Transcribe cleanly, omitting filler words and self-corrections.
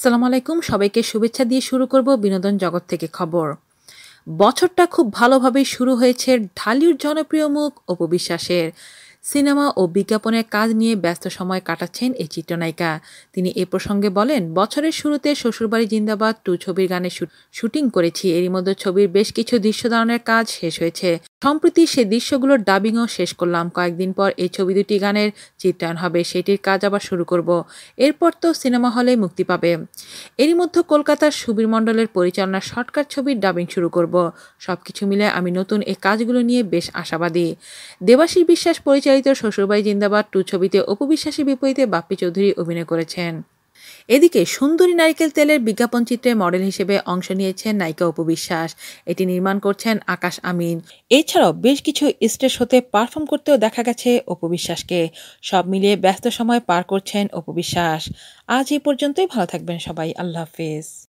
আসসালামু আলাইকুম। সবাইকে শুভেচ্ছা দিয়ে শুরু করব বিনোদন জগৎ থেকে খবর। বছরটা খুব ভালোভাবেই শুরু হয়েছে ঢালিউড জনপ্রিয় মুখ অপু বিশ্বাসের। সিনেমা ও বিজ্ঞাপনের কাজ নিয়ে ব্যস্ত সময় কাটাচ্ছেন এই চিত্রনায়িকা। তিনি এ প্রসঙ্গে বলেন, বছরের শুরুতে শ্বশুরবাড়ি জিন্দাবাদ 2 ছবির গানের শুটিং করেছি। এরই মধ্যে ছবির বেশ কিছু দৃশ্য ধারণের কাজ শেষ হয়েছে। সম্প্রতি সে দৃশ্যগুলোর ডাবিংও শেষ করলাম। কয়েকদিন পর এই ছবি দুটি গানের চিত্রায়ন হবে, সেটির কাজ আবার শুরু করব। এরপর তো সিনেমা হলে মুক্তি পাবে। এরই মধ্যে কলকাতার সুবীর মণ্ডলের পরিচালনার শর্টকাট ছবির ডাবিং শুরু করব। সবকিছু মিলে আমি নতুন এই কাজগুলো নিয়ে বেশ আশাবাদী। দেবাশীষ বিশ্বাস পরিচালিত শ্বশুরবাড়ি জিন্দাবাদ 2 ছবিতে অপু বিশ্বাসের বিপরীতে বাপ্পি চৌধুরী অভিনয় করেছেন। এদিকে সুন্দরী নারিকেল তেলের বিজ্ঞাপন চিত্রে মডেল হিসেবে অংশ নিয়েছেন নায়িকা অপু বিশ্বাস। এটি নির্মাণ করছেন আকাশ আমিন। এছাড়াও বেশ কিছু স্টেজ শোতে পারফর্ম করতেও দেখা গেছে অপু বিশ্বাসকে। সব মিলিয়ে ব্যস্ত সময় পার করছেন অপু বিশ্বাস। আজ এই পর্যন্তই। ভালো থাকবেন সবাই। আল্লাহ হাফেজ।